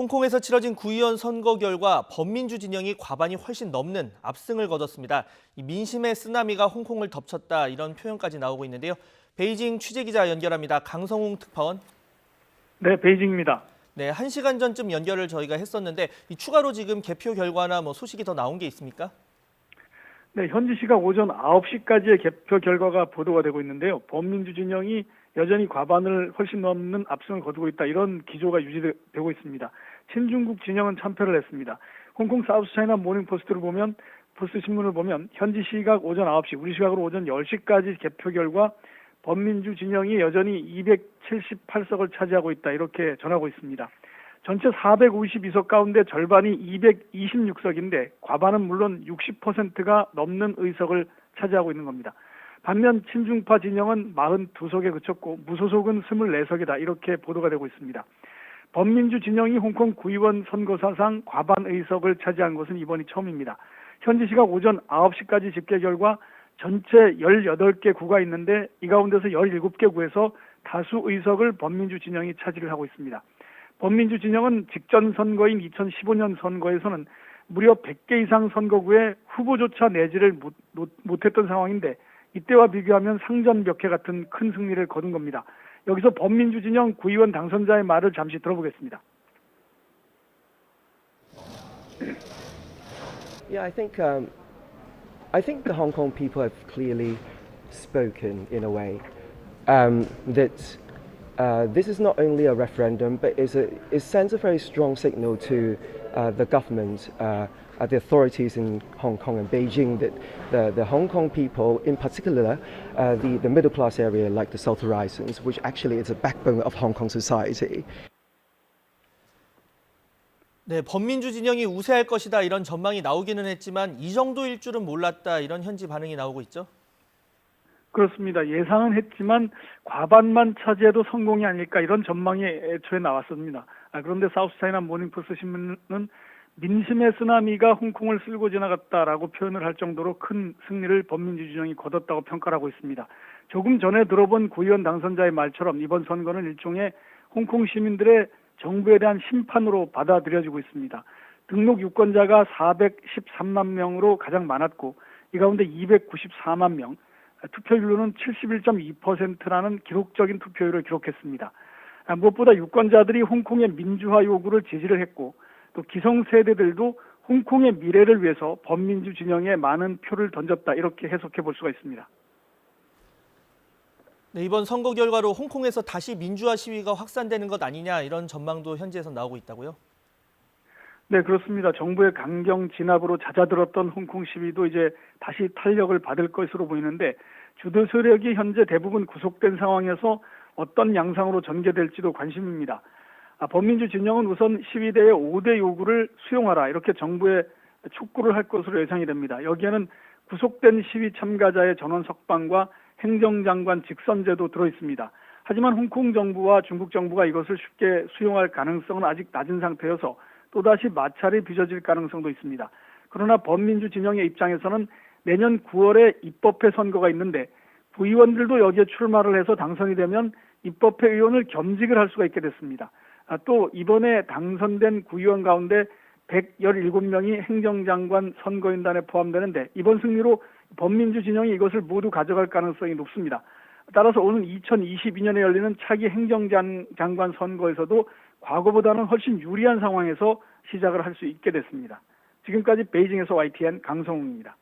홍콩에서 치러진 구의원 선거 결과 범민주 진영이 과반이 훨씬 넘는 압승을 거뒀습니다. 이 민심의 쓰나미가 홍콩을 덮쳤다 이런 표현까지 나오고 있는데요. 베이징 취재기자 연결합니다. 강성웅 특파원. 네, 베이징입니다. 네, 1시간 전쯤 연결을 저희가 했었는데 추가로 지금 개표 결과나 소식이 더 나온 게 있습니까? 네, 현지 시각 오전 9시까지의 개표 결과가 보도가 되고 있는데요. 범민주 진영이 여전히 과반을 훨씬 넘는 압승을 거두고 있다. 이런 기조가 유지되고 있습니다. 친중국 진영은 참패를 했습니다. 홍콩 사우스차이나 모닝포스트 신문을 보면 현지 시각 오전 9시, 우리 시각으로 오전 10시까지 개표 결과 범민주 진영이 여전히 278석을 차지하고 있다. 이렇게 전하고 있습니다. 전체 452석 가운데 절반이 226석인데 과반은 물론 60%가 넘는 의석을 차지하고 있는 겁니다. 반면 친중파 진영은 42석에 그쳤고 무소속은 24석이다. 이렇게 보도가 되고 있습니다. 범민주 진영이 홍콩 구의원 선거사상 과반 의석을 차지한 것은 이번이 처음입니다. 현지 시각 오전 9시까지 집계 결과 전체 18개 구가 있는데 이 가운데서 17개 구에서 다수 의석을 범민주 진영이 차지를 하고 있습니다. 범민주 진영은 직전 선거인 2015년 선거에서는 무려 100개 이상 선거구에 후보조차 내지를 못했던 상황인데 이때와 비교하면 상전벽해 같은 큰 승리를 거둔 겁니다. 여기서 범민주 진영 구의원 당선자의 말을 잠시 들어보겠습니다. Yeah, I think the Hong Kong people have clearly spoken in a way that this is not only a referendum, but it sends a very strong signal to the government, the authorities in Hong Kong and Beijing, that the Hong Kong people, in particular, the middle class area like the South Horizons, which actually is a backbone of Hong Kong society. 네, 범민주 진영이 우세할 것이다 이런 전망이 나오기는 했지만 이 정도일 줄은 몰랐다 이런 현지 반응이 나오고 있죠. 그렇습니다. 예상은 했지만 과반만 차지해도 성공이 아닐까 이런 전망이 애초에 나왔습니다. 그런데 사우스차이나 모닝포스트 신문은 민심의 쓰나미가 홍콩을 쓸고 지나갔다라고 표현을 할 정도로 큰 승리를 범민주 진영이 거뒀다고 평가를 하고 있습니다. 조금 전에 들어본 구의원 당선자의 말처럼 이번 선거는 일종의 홍콩 시민들의 정부에 대한 심판으로 받아들여지고 있습니다. 등록 유권자가 413만 명으로 가장 많았고 이 가운데 294만 명, 투표율로는 71.2%라는 기록적인 투표율을 기록했습니다. 무엇보다 유권자들이 홍콩의 민주화 요구를 지지를 했고 또 기성세대들도 홍콩의 미래를 위해서 범민주 진영에 많은 표를 던졌다 이렇게 해석해 볼 수가 있습니다. 네, 이번 선거 결과로 홍콩에서 다시 민주화 시위가 확산되는 것 아니냐 이런 전망도 현지에서 나오고 있다고요? 네, 그렇습니다. 정부의 강경 진압으로 잦아들었던 홍콩 시위도 이제 다시 탄력을 받을 것으로 보이는데 주도 세력이 현재 대부분 구속된 상황에서 어떤 양상으로 전개될지도 관심입니다. 범민주 진영은 우선 시위대의 5대 요구를 수용하라 이렇게 정부에 촉구를 할 것으로 예상이 됩니다. 여기에는 구속된 시위 참가자의 전원 석방과 행정장관 직선제도 들어있습니다. 하지만 홍콩 정부와 중국 정부가 이것을 쉽게 수용할 가능성은 아직 낮은 상태여서 또다시 마찰이 빚어질 가능성도 있습니다. 그러나 범민주 진영의 입장에서는 내년 9월에 입법회 선거가 있는데 구의원들도 여기에 출마를 해서 당선이 되면 입법회 의원을 겸직을 할 수가 있게 됐습니다. 또 이번에 당선된 구의원 가운데 117명이 행정장관 선거인단에 포함되는데 이번 승리로 범민주 진영이 이것을 모두 가져갈 가능성이 높습니다. 따라서 오는 2022년에 열리는 차기 행정장관 선거에서도 과거보다는 훨씬 유리한 상황에서 시작을 할 수 있게 됐습니다. 지금까지 베이징에서 YTN 강성웅입니다.